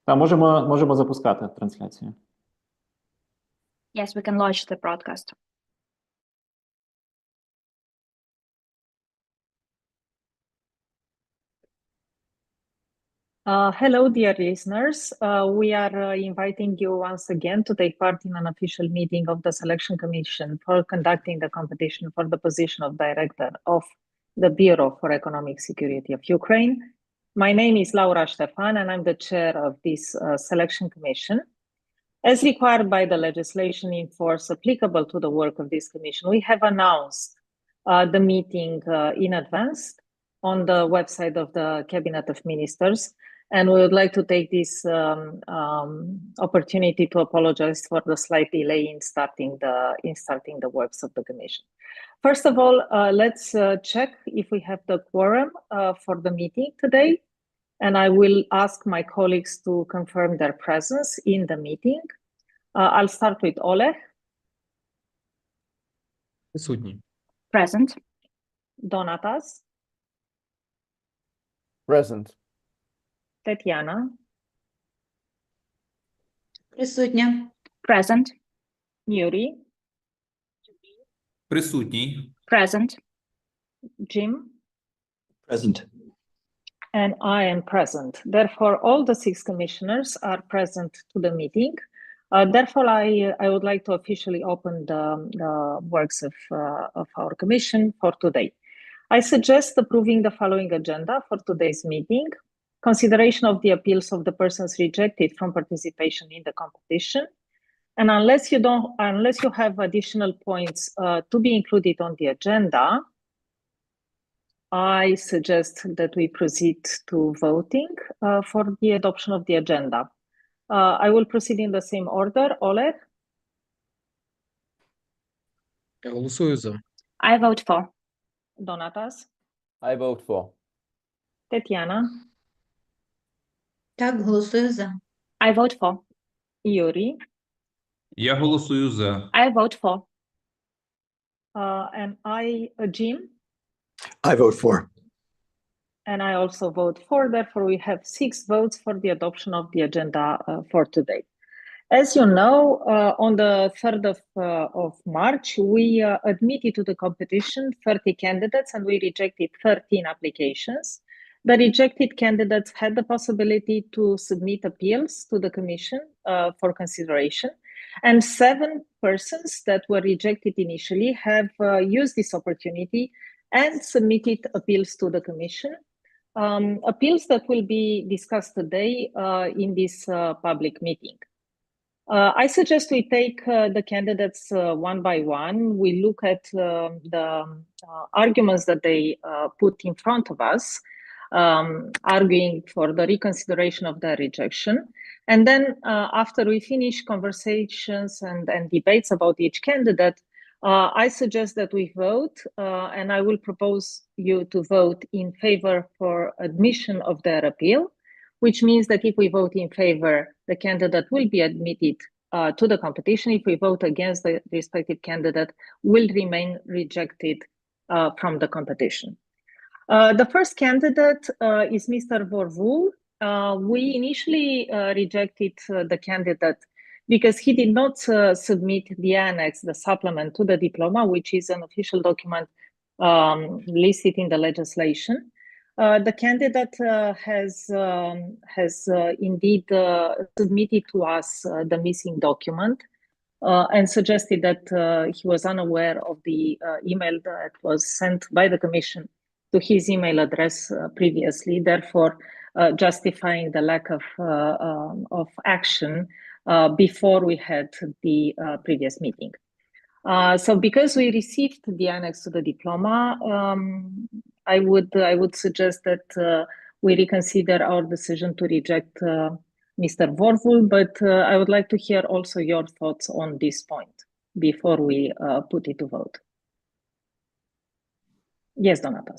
Та можемо запускати трансляцію. Yes, we can launch the broadcast. Hello, dear listeners. We are inviting you once again to take part in an official meeting of the Selection Commission for conducting the competition for the position of Director of the Bureau for Economic Security of Ukraine. My name is Laura Ștefan, and I'm the chair of this Selection Commission. As required by the legislation in force applicable to the work of this commission, we have announced the meeting in advance on the website of the Cabinet of Ministers. And we would like to take this opportunity to apologize for the slight delay in starting the works of the commission. First of all, let's check if we have the quorum for the meeting today. And I will ask my colleagues to confirm their presence in the meeting. I'll start with Oleg. Присутній. Present. Donatas. Present. Tetiana. Присутня. Present. Yuri. Присутній. Present. Jim. Present. And I am present. Therefore, all the 6 commissioners are present to the meeting. Therefore, I would like to officially open the works of our commission for today. I suggest approving the following agenda for today's meeting: consideration of the appeals of the persons rejected from participation in the competition. And unless you have additional points to be included on the agenda, I suggest that we proceed to voting for the adoption of the agenda. I will proceed in the same order. Oleg. Я голосую за. I vote for. Donatas. I vote for. Tetiana. Так, голосую за. I vote for. Yuri. Я голосую за. I vote for. And Jim. I vote for. And I also vote for. Therefore, we have 6 votes for the adoption of the agenda for today. As you know, on the 3rd of March, we admitted to the competition 30 candidates and we rejected 13 applications. The rejected candidates had the possibility to submit appeals to the Commission for consideration. And 7 persons that were rejected initially have used this opportunity and submitted appeals to the Commission. Appeals that will be discussed today in this public meeting. I suggest we take the candidates one by one. We look at the arguments that they put in front of us, arguing for the reconsideration of the rejection. And then after we finish conversations and debates about each candidate, I suggest that we vote, and I will propose you to vote in favor for admission of their appeal, which means that if we vote in favor, the candidate will be admitted to the competition. If we vote against, the respective candidate will remain rejected from the competition. The first candidate is Mr. Vorvul. We initially rejected the candidate because he did not submit the annex, the supplement to the diploma, which is an official document listed in the legislation. The candidate has indeed submitted to us the missing document and suggested that he was unaware of the email that was sent by the Commission to his email address previously, therefore justifying the lack of action before we had the previous meeting. So because we received the annex to the diploma, I would suggest that we reconsider our decision to reject Mr. Vorvul, but I would like to hear also your thoughts on this point before we put it to vote. Yes, Donatas.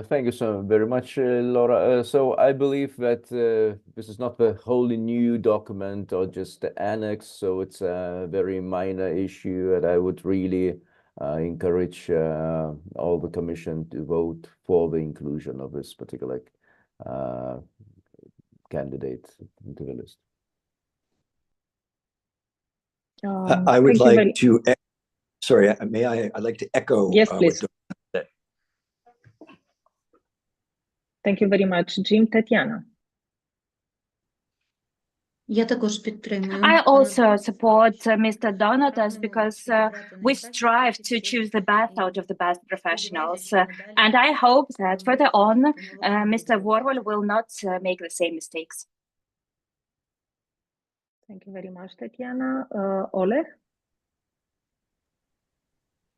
Thank you so very much, Laura. So I believe that this is not a wholly new document or just the annex, so it's a very minor issue, and I would really encourage all the Commission to vote for the inclusion of this particular candidate into the list. I would Thank you like to, sorry, may I'd like to echo. Yes, what please. Donna said. Thank you very much, Jim. Tatiana. Я також підтримую. I also support Mr. Donatas because we strive to choose the best out of the best professionals. And I hope that further on, Mr. Vorwal will not make the same mistakes. Thank you very much, Tatiana. Oleg?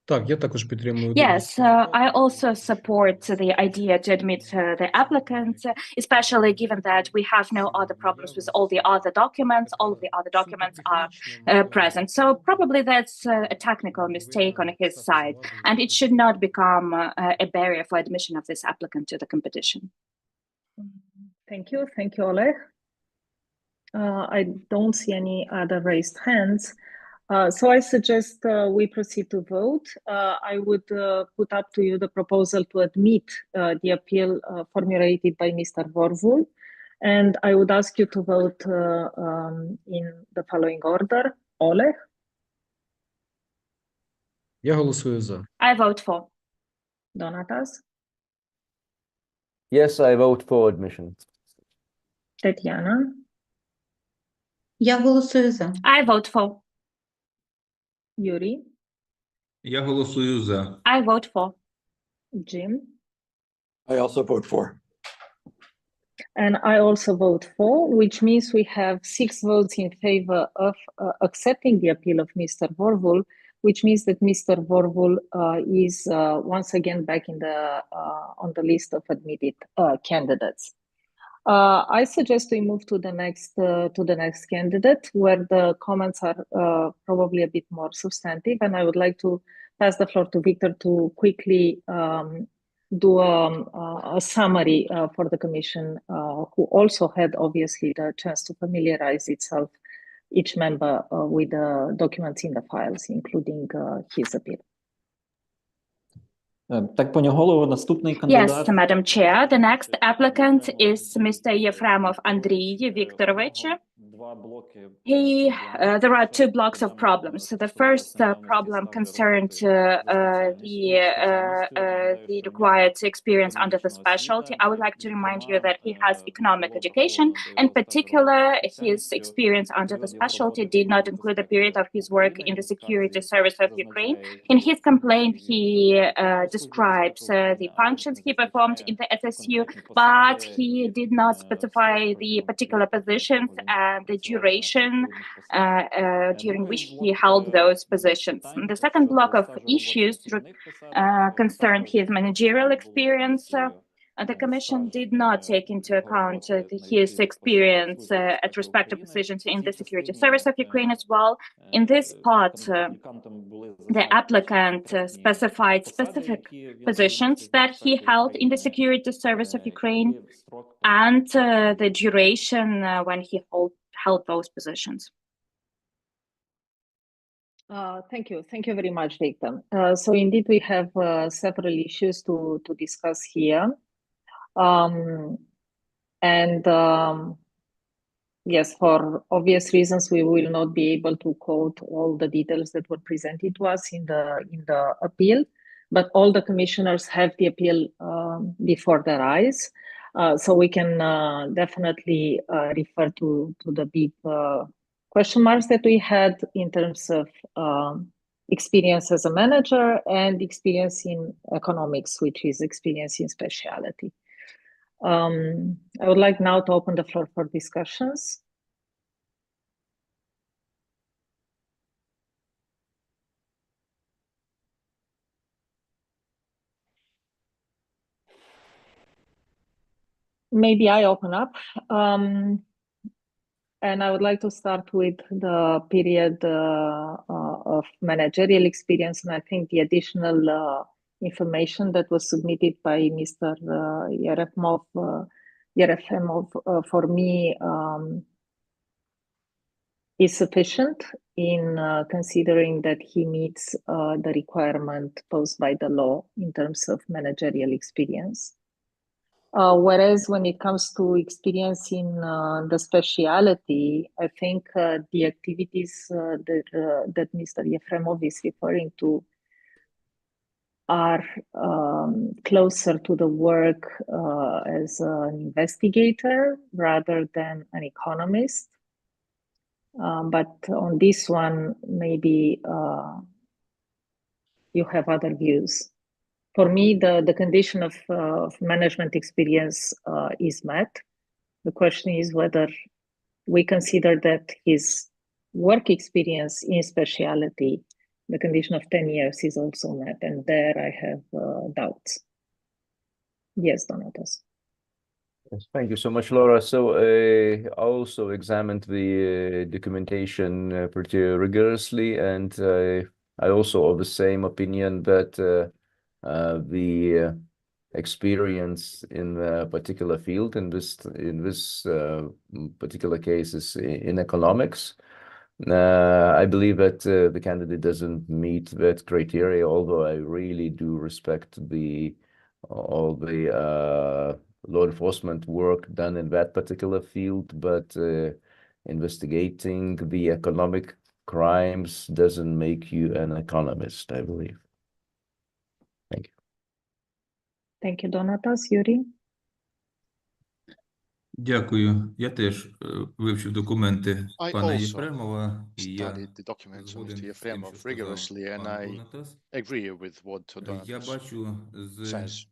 Так, я також підтримую. Yes, I also support the idea to admit the applicant, especially given that we have no other problems with all the other documents. All of the other documents are present. So probably that's a technical mistake on his side, and it should not become a barrier for admission of this applicant to the competition. Thank you. Thank you, Oleg. I don't see any other raised hands. So I suggest we proceed to vote. I would put up to you the proposal to admit the appeal formulated by Mr. Vorwal, and I would ask you to vote in the following order. Oleg? Я голосую за. I vote for. Donatas? Yes, I vote for admission. Tatiana? Я голосую за. I vote for. Yuri? Я голосую за. I vote for. Jim? I also vote for. And I also vote for, which means we have 6 votes in favor of accepting the appeal of Mr. Vorwal, which means that Mr. Vorwal is once again back in the on the list of admitted candidates. I suggest we move to the next candidate, where the comments are probably a bit more substantive, and I would like to pass the floor to Victor to quickly do a summary for the Commission, who also had obviously the chance to familiarize itself, each member, with the documents in the files, including his appeal. Так, пані голово, наступний кандидат. Yes, Madam Chair. The next applicant is Mr. Yefremov Andriy Viktorovich. There are 2 blocks of problems. So the first problem concerned the required experience under the specialty. I would like to remind you that he has economic education. In particular, his experience under the specialty did not include the period of his work in the security service of Ukraine. In his complaint, he describes the functions he performed in the SSU, but he did not specify the particular positions and the duration during which he held those positions. The second block of issues concerned his managerial experience. The Commission did not take into account his experience at respective positions in the security service of Ukraine as well. In this part, the applicant specified specific positions that he held in the security service of Ukraine and the duration when he held those positions. Thank you. Thank you very much, Victor. So indeed, we have several issues to discuss here. Yes, for obvious reasons, we will not be able to quote all the details that were presented to us in the appeal, but all the commissioners have the appeal before their eyes. So we can definitely refer to the big question marks that we had in terms of experience as a manager and experience in economics, which is experience in specialty. I would like now to open the floor for discussions. Maybe I open up. And I would like to start with the period of managerial experience. And I think the additional information that was submitted by Mr. Yerefemov for me is sufficient in considering that he meets the requirement posed by the law in terms of managerial experience. Whereas when it comes to experience in the speciality, I think the activities that Mr. Yefremov is referring to are closer to the work as an investigator rather than an economist. But on this one, maybe you have other views. For me, the condition of management experience is met. The question is whether we consider that his work experience in speciality, the condition of 10 years, is also met. And there I have doubts. Yes, Donatas. Yes, thank you so much, Laura. So I also examined the documentation pretty rigorously, and I also of the same opinion that the experience in a particular field in this particular case is in economics. I believe that the candidate doesn't meet that criteria, although I really do respect all the law enforcement work done in that particular field, but investigating the economic crimes doesn't make you an economist, I believe. Thank you. Thank you, Donatas. Yuri? Дякую. Я теж вивчив документи I пана also Єфремова, і я studied the documents of згоден Mr. з тим, Yefremov що сказав rigorously, and пан I Донатас. agree with what Я Donatas бачу з says.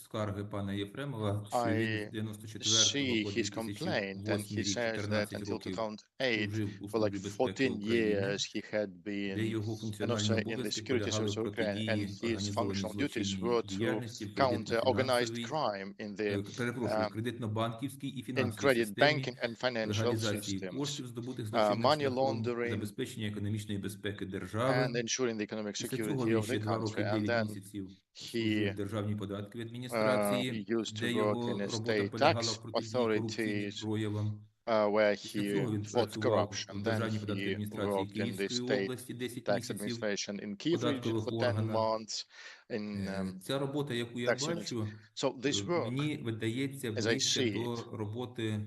скарги пана Єфремова, що I він з 94 see по his complaint, and 2008 he рік, says that 14 until років 2008, служив у for like Службі безпеки 14 України, years, he had де been його an функціональні officer in the обов'язки security полягали service в of Ukraine, and протидії his організованій functional duties злочинній were to діяльності в counter organized кредитно-фінансовій, crime in the перепрошую, кредитно-банківській і in фінансовій credit системі, banking and financial легалізації systems, коштів, здобутих злочинним money шляхом, laundering, забезпечення економічної безпеки держави. and ensuring the economic Після цього security він of ще the 2 роки country. And 9 then місяців служив he в Державній податковій адміністрації, used to де work його in a робота state полягала tax в протидії корупційним authorities, проявам. where Після he цього він fought працював corruption. в Then Державній податковій he адміністрації worked in the Київської state області 10 tax місяців, administration in в Kyiv region податкових for 10 органах. months in Ця робота, яку я tax units. бачу, So this work, мені видається as I ближче see до it, роботи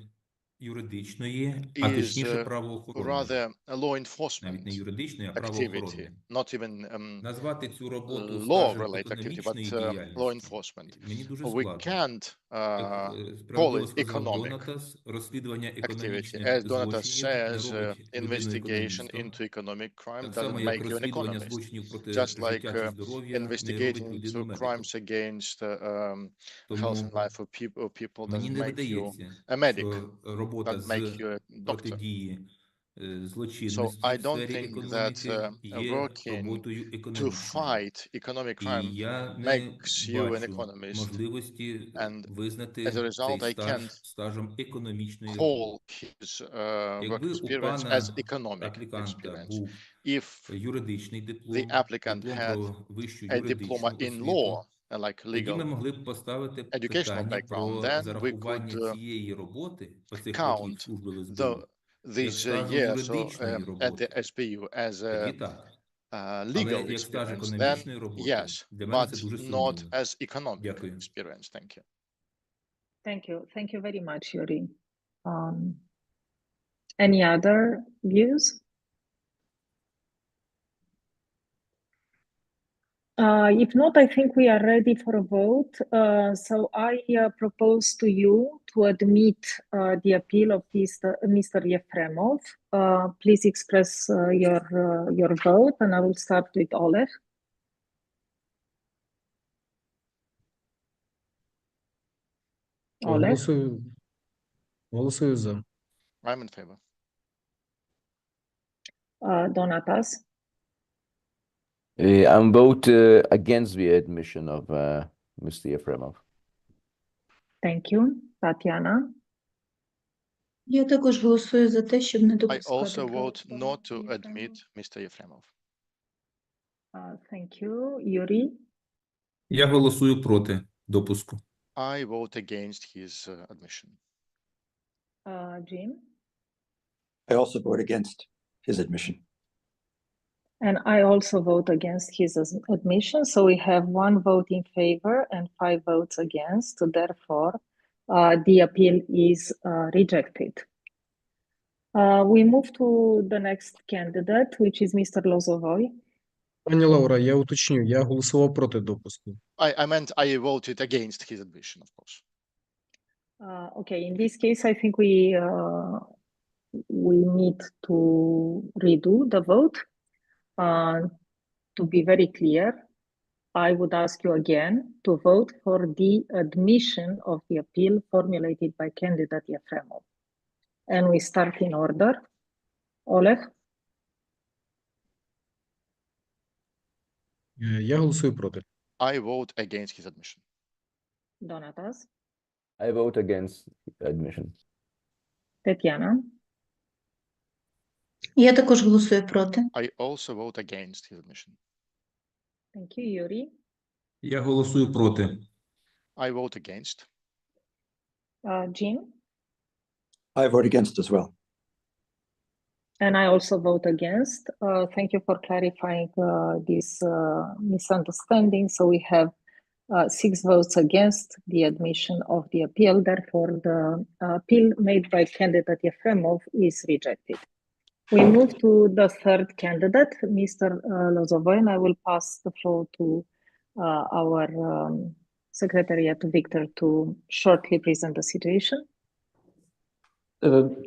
юридичної, а is точніше правоохоронної. rather a law Навіть enforcement не юридичної, а activity, правоохоронної. not even Назвати цю роботу law стажем related activity, but економічної law діяльності enforcement. мені дуже We складно. can't Як call справедливо it сказав economic Донатас, розслідування activity. економічних As Donatas злочинів не says, робить людину investigation економістом. into economic crime Так само, doesn't як make you an розслідування economist. злочинів проти Just like життя чи здоров'я не робить investigating людину into медиком. crimes against health and Тому life of people мені doesn't не make you видається, a medic, що робота doesn't з make you a doctor. протидії So злочинності I в don't сфері think that економіки є working роботою to економічною. fight economic І crime я не makes you an бачу economist, можливості and визнати as a result, цей I стаж can't стажем економічної call роботи. his work Якби у experience as пана economic апліканта experience. був If юридичний the диплом, applicant диплом had про вищу a diploma юридичну in освіту, law, like тоді ми legal могли б поставити educational питання background, про then we зарахування could цієї роботи, оцих років count служби в СБУ, як these стажу years юридичної at the роботи. SBU as Тоді a так. legal Але як стаж experience, then економічної роботи, yes, для мене це but дуже not сумнівно. as economic Дякую. experience. Thank you. Thank you very much, Yuri. Any other views? If not, I think we are ready for a vote. So I propose to you to admit the appeal of Mr. Yefremov. Please express your vote, and I will start with Oleg. Oleg, Голосую за. I'm in favor. Donatas, I'm vote against the admission of Mr. Yefremov. thank you. Tatiana, Я також голосую за те, щоб не I допускати also vote правопорушення. not to admit Mr. Yefremov. thank you. Yuri, Я голосую проти допуску. I vote against his admission. Jim, I also vote against his admission. and I also vote against his admission. So we have 1 vote in favor and 5 votes against. So therefore, the appeal is rejected. We move to the next candidate, which is Mr. Lozovoy. Пані Лаура, я уточню, я голосував проти допуску. I meant I voted against his admission, of course. Okay, in this case, I think we need to redo the vote. To be very clear, I would ask you again to vote for the admission of the appeal formulated by candidate Yefremov. And we start in order. Oleg, Я голосую проти. I vote against his admission. Donatas, I vote against admission. Tetiana, Я також голосую проти. I also vote against his admission. thank you, Yuri, Я голосую проти. I vote against. Jean, I vote against as well. and I also vote against. Thank you for clarifying this misunderstanding. So we have 6 votes against the admission of the appeal. Therefore, the appeal made by candidate Yefremov is rejected. We move to the third candidate, Mr. Lozovoy, and I will pass the floor to our Secretariat Victor to shortly present the situation.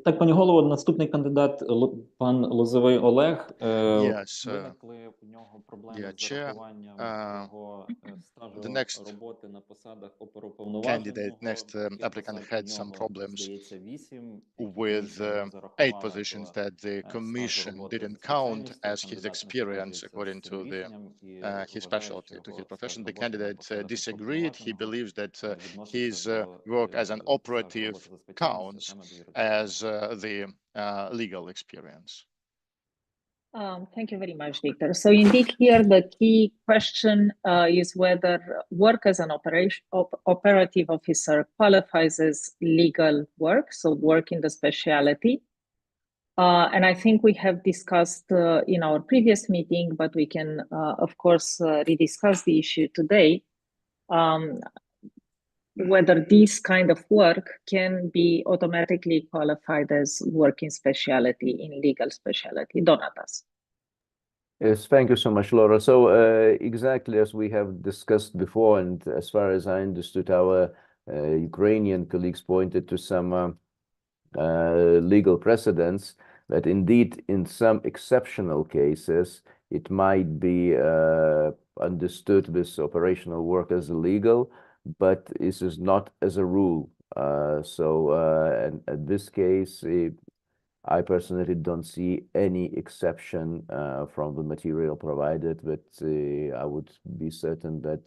Так, пані голово, наступний кандидат пан Лозовий Олег. Yes, Виникли у нього проблеми yeah, з chair, зарахуванням його стажу the next роботи на посадах оперуповноваженого. candidate, next applicant Написав had у some нього, problems здається, 8, with 8 positions that the commission didn't count as his experience according to his specialty, to his profession. The candidate disagreed. He believes that his work as an operative counts as the legal experience. Thank you very much, Victor. So indeed here the key question is whether work as an operative officer qualifies as legal work, so work in the specialty. And I think we have discussed in our previous meeting, but we can, of course, rediscuss the issue today, whether this kind of work can be automatically qualified as work in specialty, in legal specialty. Donatas. Yes, thank you so much, Laura. So exactly as we have discussed before, and as far as I understood, our Ukrainian colleagues pointed to some legal precedents that indeed in some exceptional cases, it might be understood this operational work as illegal, but this is not as a rule. And in this case, I personally don't see any exception from the material provided, but I would be certain that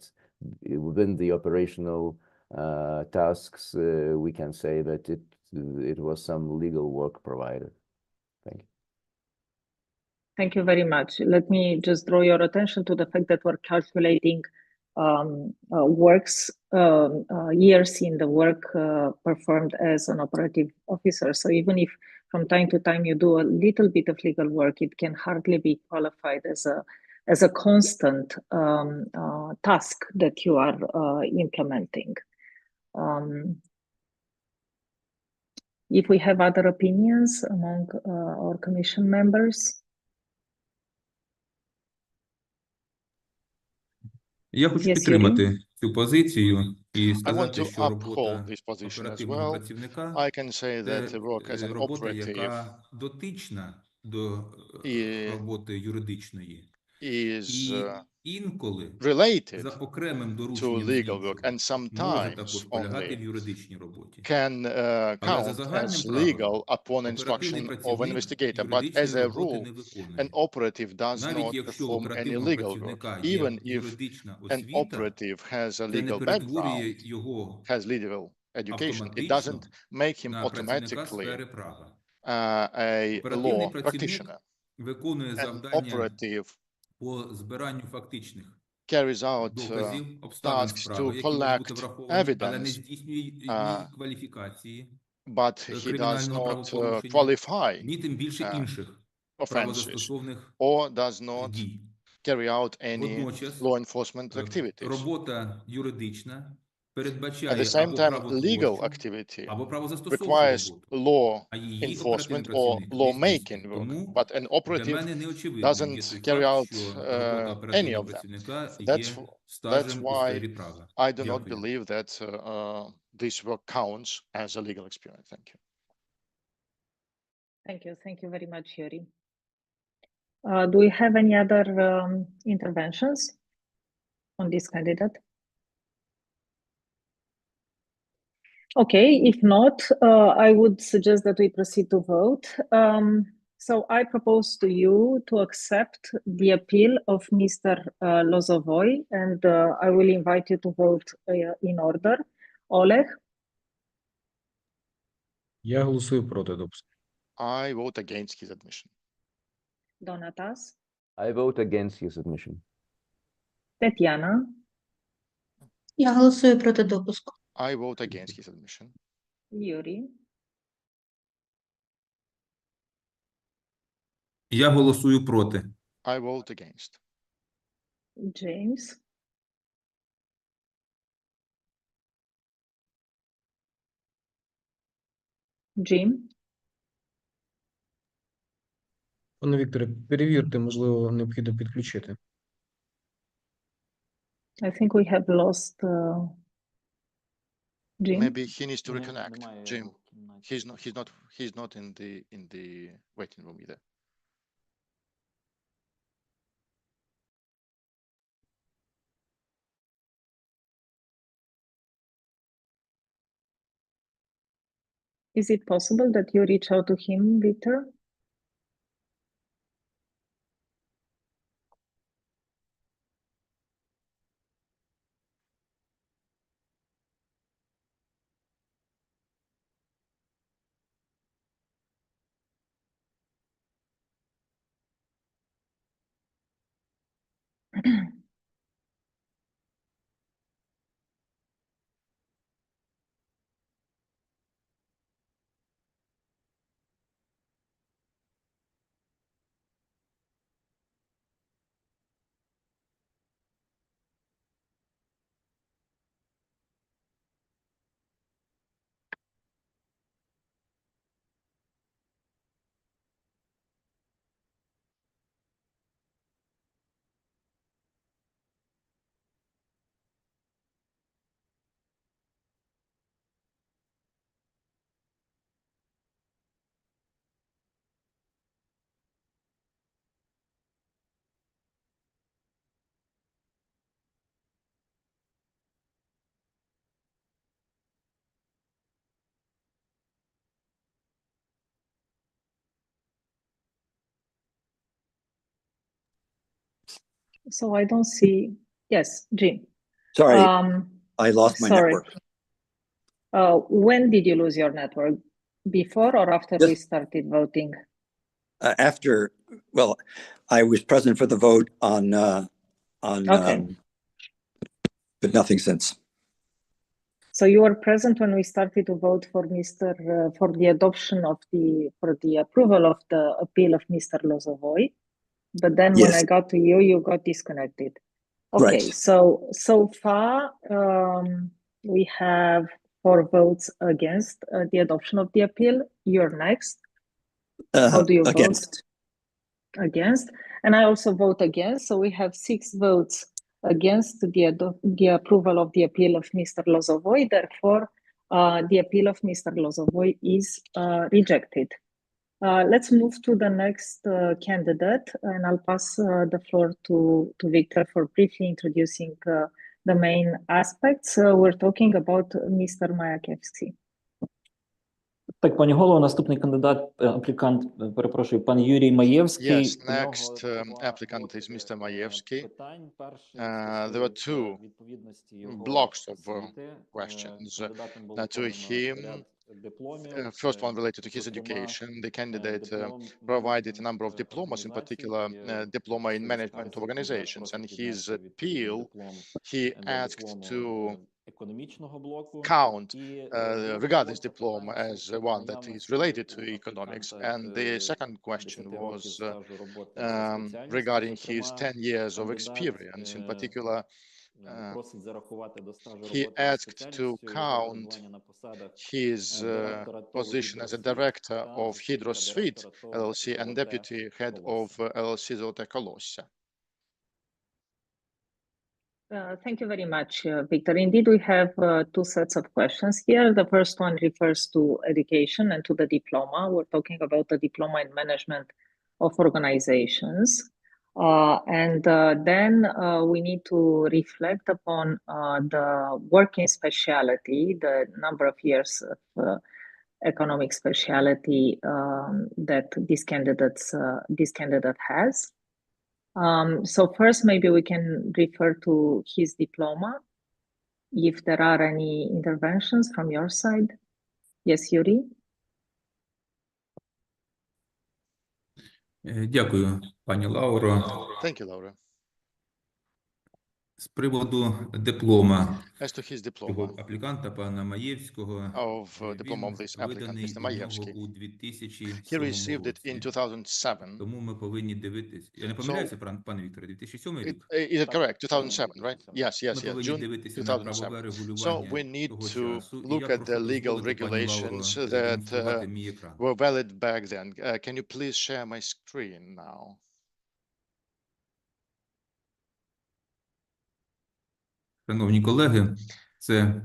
within the operational tasks, we can say that it was some legal work provided. Thank you. Thank you very much. Let me just draw your attention to the fact that we're calculating years in the work performed as an operative officer. So even if from time to time you do a little bit of legal work, it can hardly be qualified as a constant task that you are implementing. If we have other opinions among our commission members. Я хочу Yes, підтримати цю позицію і I want сказати, to що uphold робота this position as оперативного well. працівника I can say that це the work as an робота, operative яка дотична до роботи юридичної. is І інколи related за окремим to дорученням legal іншого work and може sometimes також полягати в only юридичній роботі. can Але за count загальним as правилом legal upon оперативний instruction of an працівник investigator, but юридичної as a роботи rule, не виконує. an operative does Навіть not якщо у perform any оперативного legal work, працівника є even if юридична an освіта, operative has a це не legal перетворює background, його has legal education. It автоматично doesn't make him на працівника automatically сфери права. a Оперативний law працівник practitioner. виконує An завдання operative по збиранню фактичних carries out доказів, обставин tasks справи, to які можуть бути collect враховані, але не evidence, здійснює ні кваліфікації but he does кримінального not правопорушення, qualify ні тим більше інших offenses правозастосовних or does not дій. carry out any Водночас law enforcement activities. робота юридична At the same time, legal activity або право requires роботу, law а її enforcement оперативний or працівник lawmaking здійснює. work, Тому but an для operative мене не очевидним є doesn't той carry факт, out що робота any оперативного of them. працівника є That's стажем у why сфері права. I do not Дякую. believe that this work counts as a legal experience. Thank you. Thank you very much, Yuri. Do we have any other interventions on this candidate? Okay, if not, I would suggest that we proceed to vote. So I propose to you to accept the appeal of Mr. Lozovoy, and I will invite you to vote in order. Oleg, Я голосую проти допуску. I vote against his admission. Donatas, I vote against his admission. Tetiana, Я голосую проти допуску. I vote against his admission. Yuri, Я голосую проти. I vote against. James, Jim, Пане Вікторе, перевірте, можливо, необхідно підключити. I think we have lost Jim. Maybe he needs to Ні, reconnect. немає Jim, його в кімнаті. he's not in the waiting room either. Is it possible that you reach out to him, Victor? So I don't see. Yes, Jim. Sorry, I lost my sorry. network. When did you lose your network? Before or after we Just- started voting? After, well, I was present for the vote on, Okay. but nothing since. So you were present when we started to vote for for the adoption of for the approval of the appeal of Mr. Lozovoy. But then when Yes. I got to you, you got disconnected. Okay, Right. so far we have 4 votes against the adoption of the appeal. You're next. How do you Against. vote? Against. And I also vote against. So we have 6 votes against the approval of the appeal of Mr. Lozovoy. Therefore, the appeal of Mr. Lozovoy is rejected. Let's move to the next candidate, and I'll pass the floor to Victor for briefly introducing the main aspects. We're talking about Mr. Mayakovsky. Так, пані голово, наступний кандидат, аплікант, перепрошую, пан Юрій Маєвський. Yes, У нього next два applicant is блоки, Mr. Maєвський. питань. Перший There were стосується two відповідності його blocks of освіти. questions. Кандидатам було To подано him, ряд дипломів. first one related to his Зокрема, education. The candidate диплом provided a number of менеджмент diplomas, in організацій, particular diploma in просив management of скарзити organizations. просить And підняти his відповідний appeal, диплом he до asked диплому to економічного блоку. count, І regard this було diploma запитання as щодо one that is наявності related to у economics. апліканта, And the second question 10 років was стажу роботи за спеціальністю. regarding his Зокрема, 10 years of кандидат, experience, in particular просить зарахувати до стажу he роботи за asked to спеціальністю його count випробування на посадах his директора ТОВ position as a «Гідросвіт» director та of заступника Hydrosvit директора ТОВ LLC and «Золоте deputy head of колосся». LLC Золоте Колосся. Thank you very much, Victor. Indeed, we have two sets of questions here. The first one refers to education and to the diploma. We're talking about the diploma in management of organizations. Then we need to reflect upon the working specialty, the number of years of economic specialty that this candidate has. So first, maybe we can refer to his diploma, if there are any interventions from your side. Yes, Yuri? Дякую, пані Лауро. Thank you, Laura. З приводу диплома As to his цього diploma, апліканта, пана Маєвського, of diploma of він this applicant, виданий Mr. у нього Maevsky, у he 2007 received it in році. 2007. Тому ми повинні дивитись. Я не помиляюся, пане Вікторе, 2007 рік? Is it correct? 2007, right? Yes, Ми yes, повинні June дивитися на 2007. правове So регулювання we need того to часу. І look я at the прошу legal дозволити пані Лауро regulations that демонструвати мій екран. were valid back then. Can you please share my screen now? Шановні колеги, це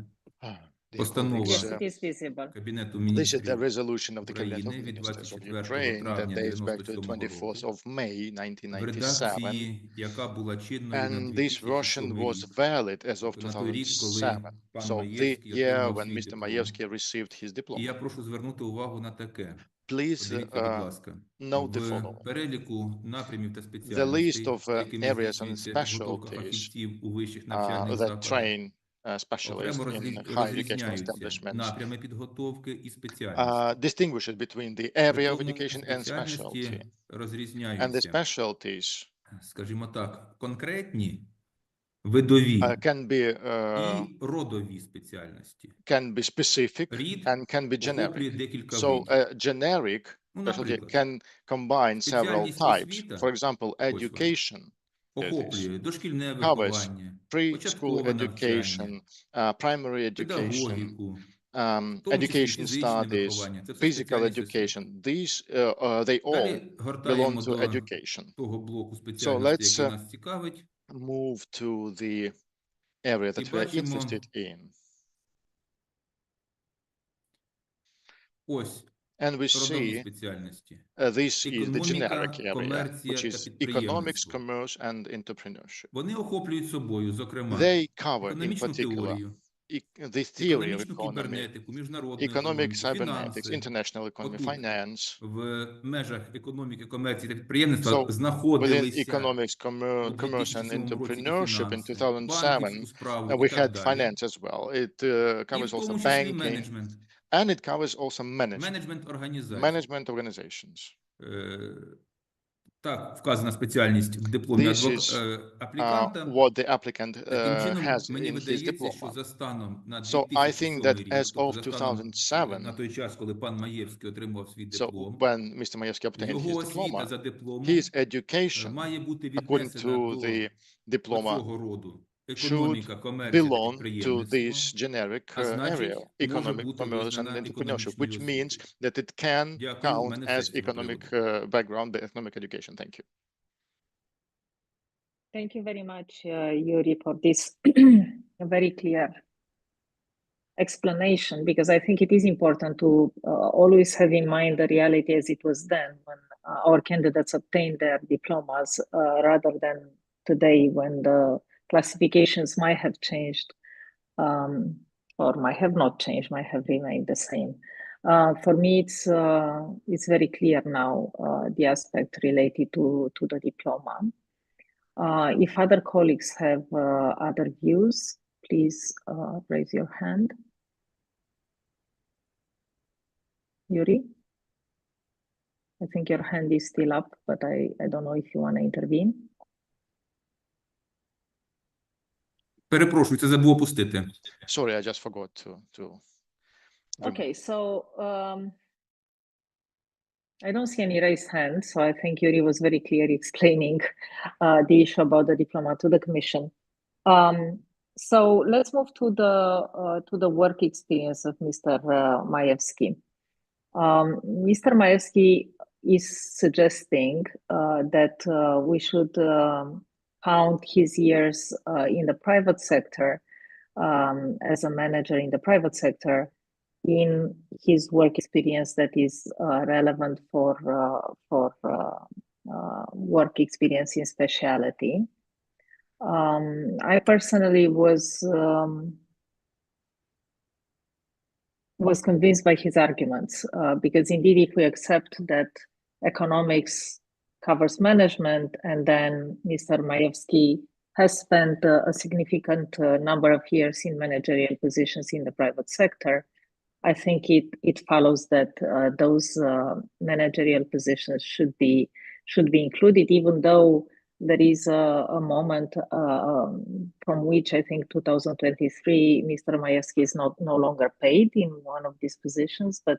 Dear постанова Yes, colleagues, it is visible. Кабінету this is the Міністрів resolution of the Cabinet of України від Ministers of 24 Ukraine that травня dates back to 1997 24th року, of May в 1997. редакції, яка була чинною на And this version 2007 was рік. valid as of Тобто на той рік, коли 2007. пан So the Маєвський year отримав when свій Mr. диплом. Maevsky received his І я diploma. прошу звернути увагу на таке. Please Подивіться, будь ласка, note the в following. переліку напрямів та The list спеціальностей, of якими areas and здійснюється підготовка specialties фахівців у вищих навчальних that закладах, train specialists окремо in higher educational розрізняються establishments напрями підготовки і спеціальності. distinguishes between the area of Притому education and спеціальності specialty. And the розрізняються, specialties скажімо так, конкретні, видові can be і родові спеціальності. specific Рід and can be охоплює generic. декілька So видів. a generic Ну, specialty наприклад, can combine several спеціальність types. освіта, For example, ось вона, education охоплює дошкільне covers виховання, preschool початкове навчання, education, primary education, педагогіку, в тому числі education фізичне studies, виховання. Це все physical спеціальність освіти. education. These they all Далі belong гортаємо to до education. того блоку So спеціальностей, let's який нас цікавить, move to the area і that we are бачимо interested in. ось And we родові see спеціальності. this is the Економіка, generic area, комерція which та is economics, підприємництво. commerce, and entrepreneurship. Вони охоплюють собою, зокрема, They cover in економічну particular теорію, the theory of економічну economy, кібернетику, міжнародну economic економіку, cybernetics, фінанси. international economy, Отут, finance. в межах економіки, комерції та підприємництва So within знаходилися economics, у commerce, and 2007 році і entrepreneurship in фінанси, 2007, банківську справу і we так had далі. finance as well. It І covers в also тому числі banking, менеджмент, and it covers also management, менеджмент організацій. management organizations. Так, вказана спеціальність в дипломі This is апліканта. what the applicant Таким чином, has мені in his видається, що diploma. за станом на So I think 2007 that рік, as тобто of за станом 2007, на той час, коли пан Маєвський отримав свій so диплом, when Mr. Maevsky obtained його his освіта diploma, за дипломом his education, має бути according віднесена to до the diploma, цього роду should економіка, комерція та belong to підприємництво, this generic а значить, area, може economic, бути commerce, and визнана entrepreneurship, економічною which means освітою. that it can Дякую, у count мене as все з цього economic приводу. background, the economic education. Thank you. Thank you very much, Yuri, for this very clear explanation, because I think it is important to always have in mind the reality as it was then when our candidates obtained their diplomas, rather than today when the classifications might have changed, or might have not changed, might have remained the same. For me, it's very clear now, the aspect related to the diploma. If other colleagues have other views, please raise your hand. Yuri? I think your hand is still up, but I don't know if you want to intervene. Перепрошую, це забув опустити. Sorry, I just forgot to Okay, so I don't see any raised hands, so I think Yuri was very clear explaining the issue about the diploma to the Commission. So let's move to the work experience of Mr. Maevsky. Mr. Maevsky is suggesting that we should count his years in the private sector as a manager in the private sector in his work experience that is relevant for work experience in specialty. I personally was convinced by his arguments because indeed, if we accept that economics covers management, and then Mr. Maevsky has spent a significant number of years in managerial positions in the private sector, I think it follows that those managerial positions should be included, even though there is a moment from which I think 2023, Mr. Maevsky is no longer paid in one of these positions, but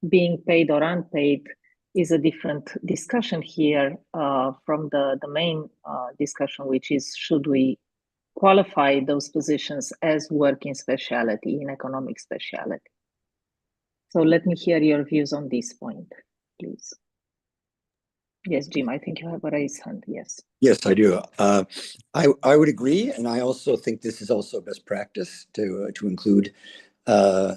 being paid or unpaid is a different discussion here from the main discussion, which is should we qualify those positions as working specialty in economic specialty. So let me hear your views on this point, please. Yes, Jim, I think you have a raised hand, yes. Yes, I do. I would agree, and I also think this is also best practice to include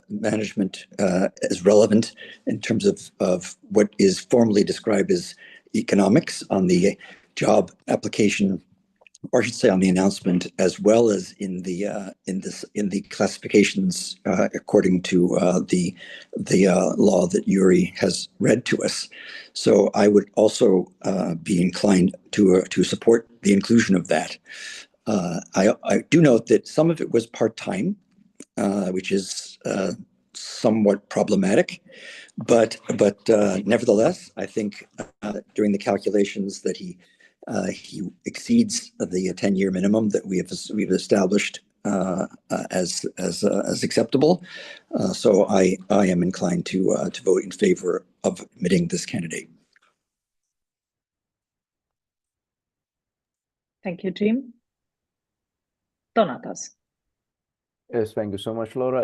management as relevant in terms of what is formally described as economics on the job application, or I should say on the announcement, as well as in the classifications according to the law that Yuri has read to us. So I would also be inclined to support the inclusion of that. I do note that some of it was part-time, which is somewhat problematic, but nevertheless, I think during the calculations that he exceeds the 10-year minimum that we've established as acceptable. So I am inclined to vote in favor of admitting this candidate. Thank you, Jim. Donatas. Yes, thank you so much, Laura.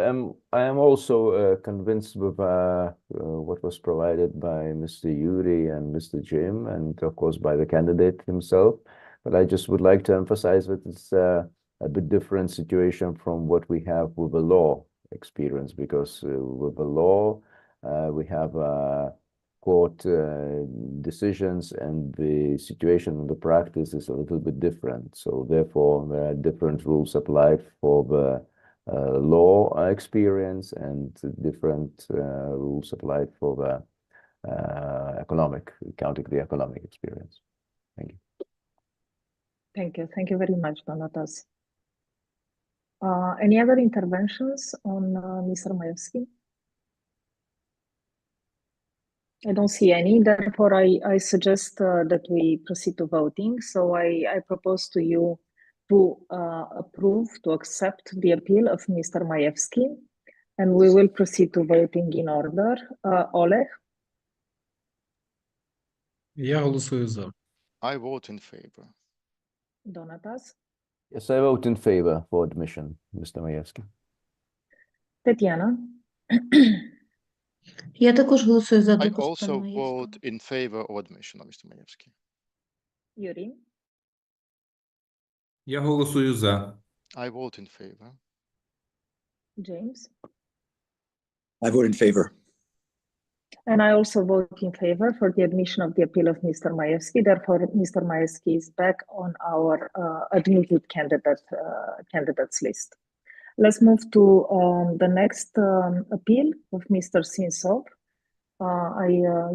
I am also convinced with what was provided by Mr. Yuri and Mr. Jim, and of course by the candidate himself. But I just would like to emphasize that it's a bit different situation from what we have with the law experience, because with the law, we have court decisions, and the situation in the practice is a little bit different. So therefore, there are different rules applied for the law experience and different rules applied for the counting the economic experience. Thank you. Thank you. Thank you very much, Donatas. Any other interventions on Mr. Maevsky? I don't see any. Therefore, I suggest that we proceed to voting. So I propose to you to accept the appeal of Mr. Maevsky, and we will proceed to voting in order. Oleg? Я голосую за. I vote in favor. Donatas? Yes, I vote in favor for admission, Mr. Maevsky. Tetiana? Я також голосую за I допуск also пана Маєвського. vote in favor of admission of Mr. Maevsky. Yuri? Я голосую за. I vote in favor. James? I vote in favor. And I also vote in favor for the admission of the appeal of Mr. Maevsky. Therefore, Mr. Maevsky is back on our admitted candidates list. Let's move to the next appeal of Mr. Sinsov. I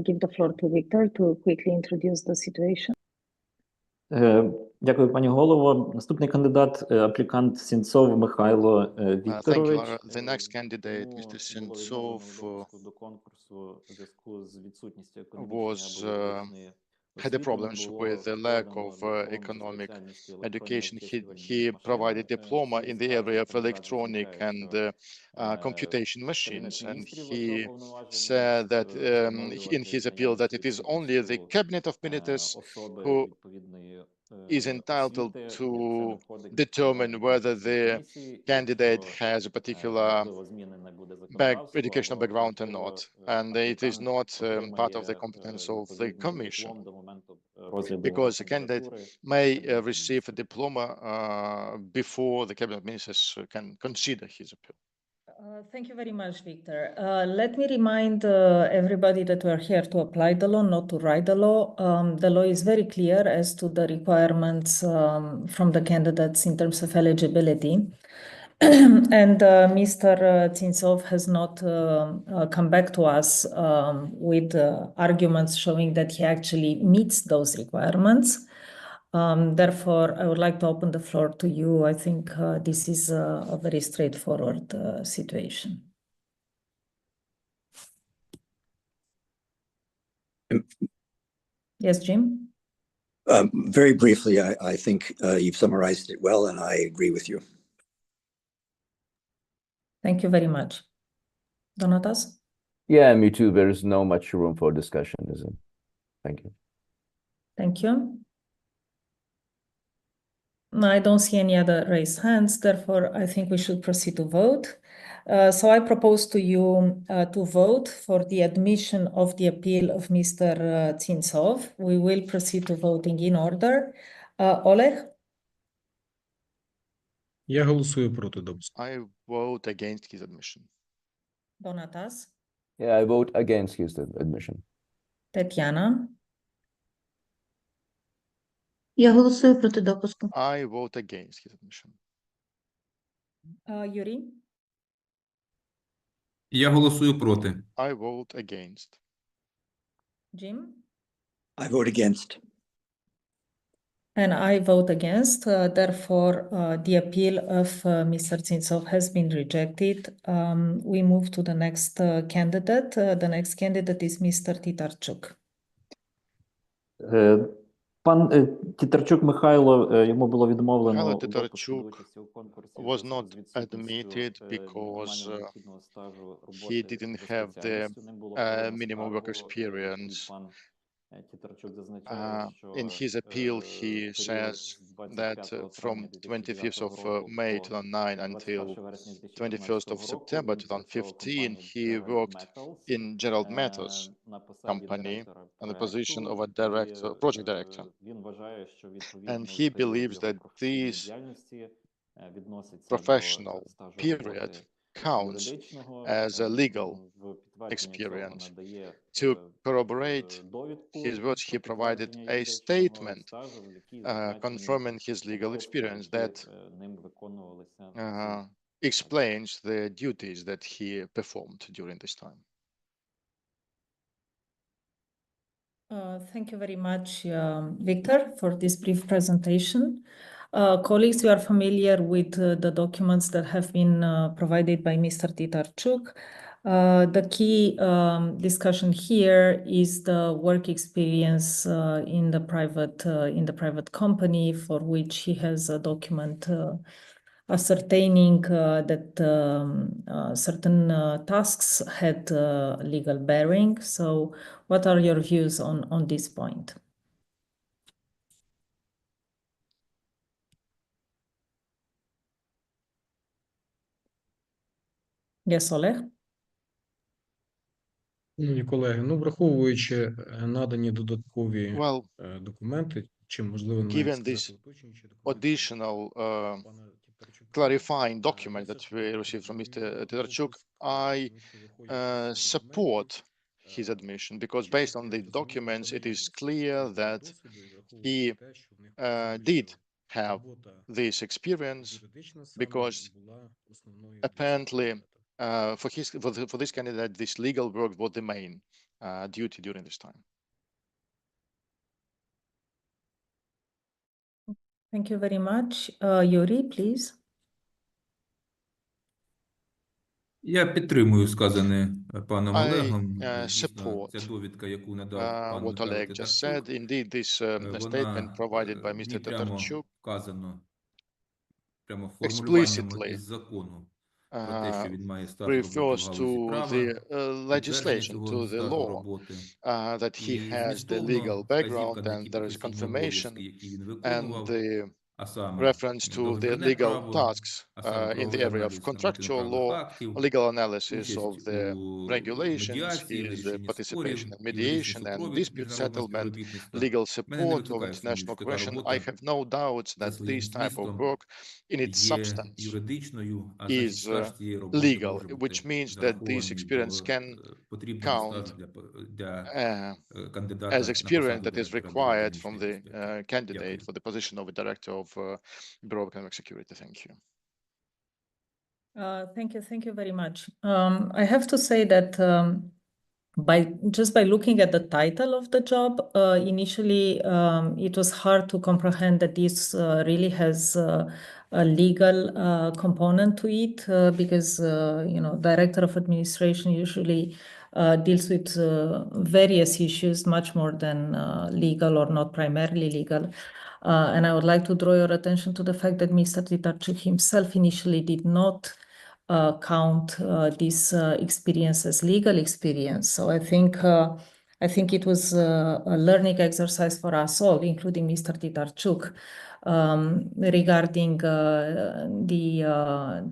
give the floor to Victor to quickly introduce the situation. Дякую, пані голово. Наступний кандидат, аплікант Сінцов Михайло Thank you, Вікторович. Laura. The next candidate, Mr. Sentsov, До конкурсу у зв'язку з відсутністю was had a problem with the lack of economic education. He provided diploma in the area of electronic and computation machines, and he said that in his appeal that it is only the cabinet of ministers who is entitled to determine whether the candidate has a particular educational background or not, and it is not part of the competence of the commission, because the candidate may receive a diploma before the cabinet ministers can consider his appeal. Thank you very much, Victor. Let me remind everybody that we're here to apply the law, not to write the law. The law is very clear as to the requirements from the candidates in terms of eligibility. And Mr. Tsintsov has not come back to us with arguments showing that he actually meets those requirements. Therefore, I would like to open the floor to you. I think this is a very straightforward situation. Yes, Jim? Very briefly, I think you've summarized it well, and I agree with you. Thank you very much. Donatas? Yeah, me too. There is no much room for discussion, is it? Thank you. Thank you. No, I don't see any other raised hands. Therefore, I think we should proceed to vote. So I propose to you to vote for the admission of the appeal of Mr. Tsintsov. We will proceed to voting in order. Oleg? Я голосую проти допуску. I vote against his admission. Donatas? Yeah, I vote against his admission. Tetiana? Я голосую проти допуску. I vote against his admission. Yuri? Я голосую проти. I vote against. Jim? I vote against. And I vote against. Therefore, the appeal of Mr. Tsintsov has been rejected. We move to the next candidate. The next candidate is Mr. Titarchuk. Пан Тітарчук Михайло, йому було відмовлено Михайло у допуску Тітарчук до участі у конкурсі was в зв'язку not з відсутністю, admitted because мінімально необхідного стажу роботи he didn't за have the спеціальністю. Ним було подано minimum work скаргу, experience. і пан Тітарчук зазначає, що In his appeal, he період says з 25 that from травня 25th of 2009 року May по 2009 until 21 вересня 21st 2015 of року September він працював у 2015, компанії he Gerald worked Metals, in General Metals на посаді company директора on the проекту, position of a і, director, project director. він вважає, що відповідний And he період believes його that професійної this діяльності відноситься professional до стажу period роботи counts юридичного. as a legal В підтвердження цього experience. надає To corroborate довідку his words, he про provided підтвердження a юридичного statement стажу, в якій зазначені confirming his legal обов'язки, experience які, that ним виконувалися на цій explains the duties that he performed during this time. Thank you very much, Victor, for this brief presentation. Colleagues, we are familiar with the documents that have been provided by Mr. Titarchuk. The key discussion here is the work experience in the private company, for which he has a document ascertaining that certain tasks had legal bearing. So what are your views on this point? Yes, Oleg? Шановні колеги, ну, враховуючи надані додаткові Well, документи, чи, можливо, навіть given сказати this уточнюючі документи, additional пана Тітарчука, clarifying document that we received from Mr. Titarchuk, I support his admission, because based on the documents, it is clear that he did have this experience, because apparently for this candidate, this legal work was the main duty during this time. Thank you very much. Yuri, please. Я підтримую сказане паном I, Олегом. support, Ця довідка, яку надав пан what Михайло Oleg just said. Титарчук, Indeed, this statement provided by Mr. прямо Titarchuk вказано прямо формулюванням explicitly із закону про те, що він має стаж роботи в refers галузі to права, the підтвердження legislation, цього to the стажу law, роботи. that he І has the змістовно legal вказівка background на and ті there is професійні confirmation обов'язки, які він and виконував, the а саме reference to the договірне legal право, tasks а саме in the правовий area of аналіз contractual нормативно-правових law, актів, legal analysis участь of the у regulations, медіації, his вирішенні спорів, participation in юридичний mediation and супровід dispute міжнародного settlement, співробітництва. legal Мене не support of викликає сумнів, international що така cooperation. I робота have no doubts за that своїм this type of змістом work in its є substance юридичною, а значить is стаж цієї роботи legal, може бути which means that this зарахований experience до can потрібного count стажу для as кандидата на experience посаду that is директора Бюро required from економічної the безпеки. candidate Дякую. for the position of a director of Bureau of Economic Security. Thank you. Thank you very much. I have to say that by looking at the title of the job, initially it was hard to comprehend that this really has a legal component to it, because Director of Administration usually deals with various issues, much more than legal or not primarily legal. And I would like to draw your attention to the fact that Mr. Titarchuk himself initially did not count this experience as legal experience. So I think it was a learning exercise for us all, including Mr. Titarchuk, regarding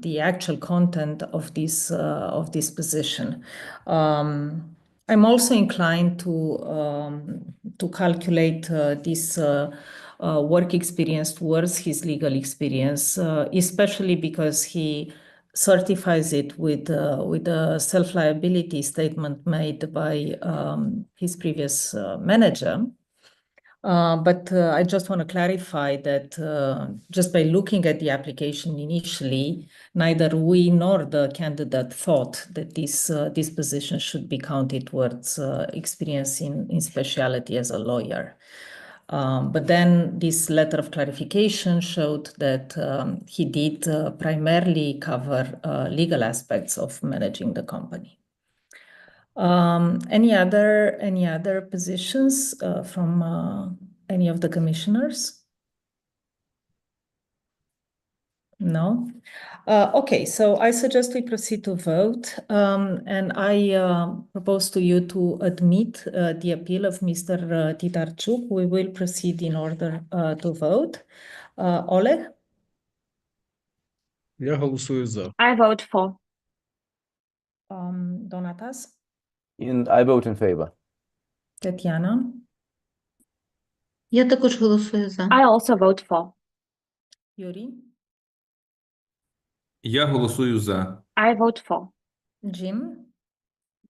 the actual content of this position. I'm also inclined to calculate this work experience towards his legal experience, especially because he certifies it with a self-liability statement made by his previous manager. But I just want to clarify that just by looking at the application initially, neither we nor the candidate thought that this position should be counted towards experience in specialty as a lawyer. But then this letter of clarification showed that he did primarily cover legal aspects of managing the company. Any other positions from any of the commissioners? No? Okay, so I suggest we proceed to vote, and I propose to you to admit the appeal of Mr. Titarchuk. We will proceed in order to vote. Oleg? Я голосую за. I vote for. Donatas? And I vote in favor. Tatiana? Я також голосую за. I also vote for. Yuri? Я голосую за. I vote for. Jim?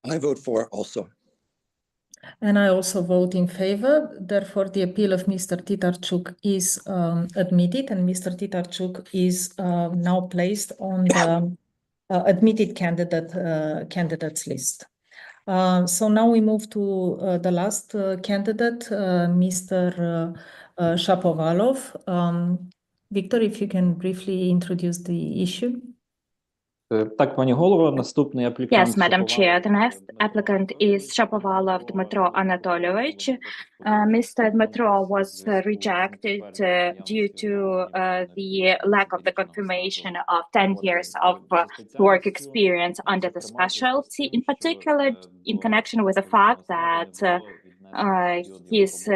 I vote for also. And I also vote in favor. Therefore, the appeal of Mr. Titarchuk is admitted, and Mr. Titarchuk is now placed on the admitted candidates list. So now we move to the last candidate, Mr. Shapovalov. Victor, if you can briefly introduce the issue. Так, пані голово, наступний аплікант. Yes, Madam Chair. The next applicant is Shapovalov Dmitro Anatolyevich. Mr. Dmitro was rejected due to the lack of the confirmation of 10 years of work experience under the specialty, in particular in connection with the fact that his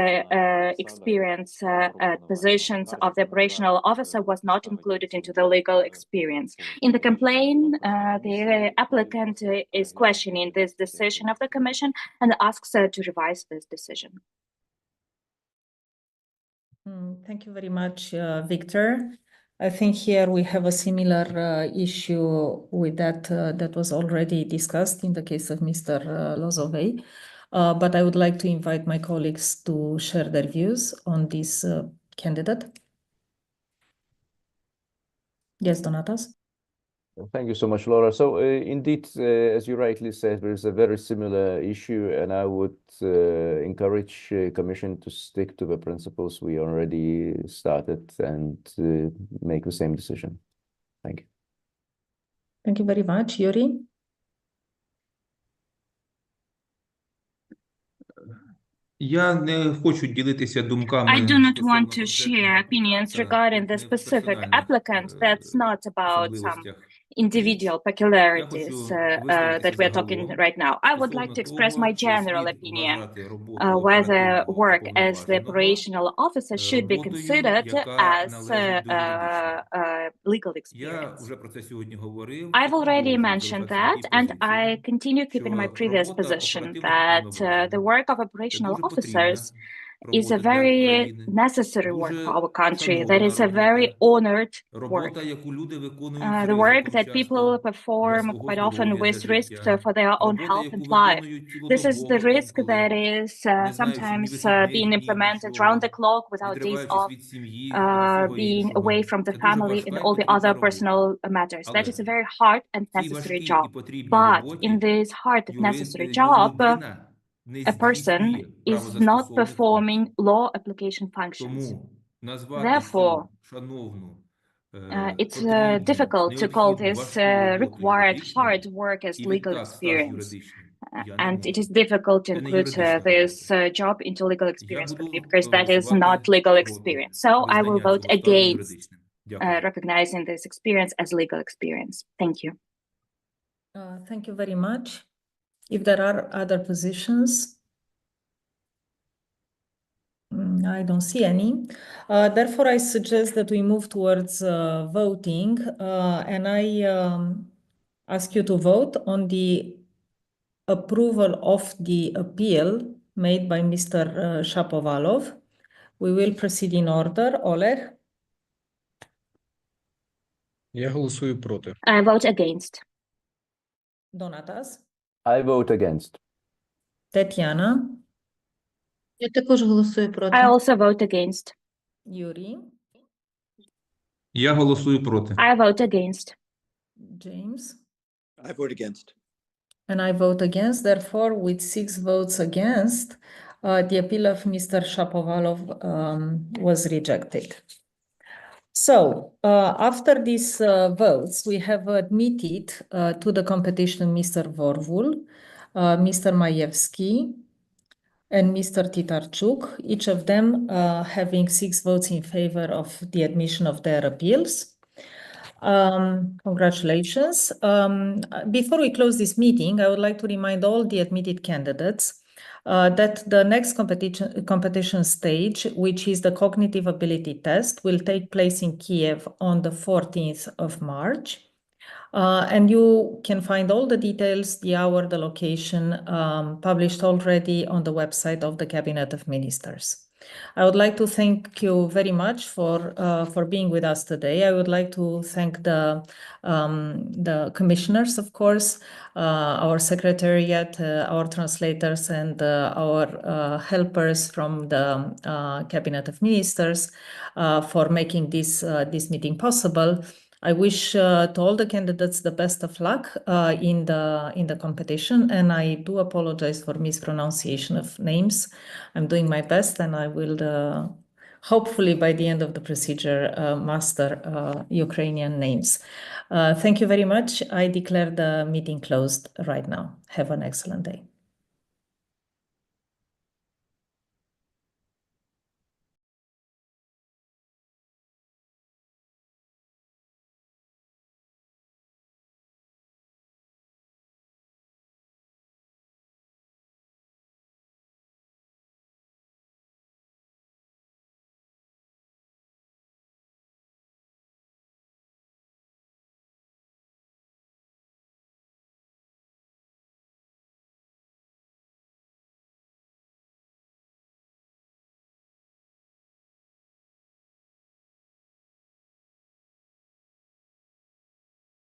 experience at positions of the operational officer was not included into the legal experience. In the complaint, the applicant is questioning this decision of the Commission and asks to revise this decision. Thank you very much, Victor. I think here we have a similar issue with that was already discussed in the case of Mr. Lozovey. But I would like to invite my colleagues to share their views on this candidate. Yes, Donatas? Thank you so much, Laura. So indeed, as you rightly said, there is a very similar issue, and I would encourage Commission to stick to the principles we already started and make the same decision. Thank you. Thank you very much. Yuri? Я не хочу ділитися думками. I do not want to share opinions regarding the specific applicant. That's not about some individual peculiarities that we're talking right now. I would like to express my general opinion whether work as the operational officer should be considered as legal experience. I've already mentioned that, and I continue keeping my previous position that the work of operational officers is a very necessary work for our country, that is a very honored work. The work that people perform quite often with risk for their own health and life. This is the risk that is sometimes being implemented round the clock without days off, being away from the family and all the other personal matters. That is a very hard and necessary job. But in this hard and necessary job, a person is not performing law application functions. Therefore, it's difficult to call this required hard work as legal experience. And it is difficult to include this job into legal experience for me, because that is not legal experience. So I will vote against recognizing this experience as legal experience. Thank you. Thank you very much. If there are other positions, I don't see any. Therefore, I suggest that we move towards voting, and I ask you to vote on the approval of the appeal made by Mr. Shapovalov. We will proceed in order. Oleg? Я голосую проти. I vote against. Donatas? I vote against. Tetiana? Я також голосую проти. I also vote against. Yuri? Я голосую проти. I vote against. James? I vote against. And I vote against. Therefore, with 6 votes against, the appeal of Mr. Shapovalov was rejected. So, after these votes, we have admitted to the competition Mr. Vorvul, Mr. Majewski, and Mr. Titarchuk, each of them having 6 votes in favor of the admission of their appeals. Congratulations. Before we close this meeting, I would like to remind all the admitted candidates that the next competition stage, which is the cognitive ability test, will take place in Kiev on the 14th of March. And you can find all the details, the hour, the location, published already on the website of the Cabinet of Ministers. I would like to thank you very much for being with us today. I would like to thank the commissioners, of course, our secretariat, our translators, and our helpers from the Cabinet of Ministers for making this meeting possible. I wish to all the candidates the best of luck in the competition, and I do apologize for mispronunciation of names. I'm doing my best, and I will hopefully by the end of the procedure master Ukrainian names. Thank you very much. I declare the meeting closed right now. Have an excellent day.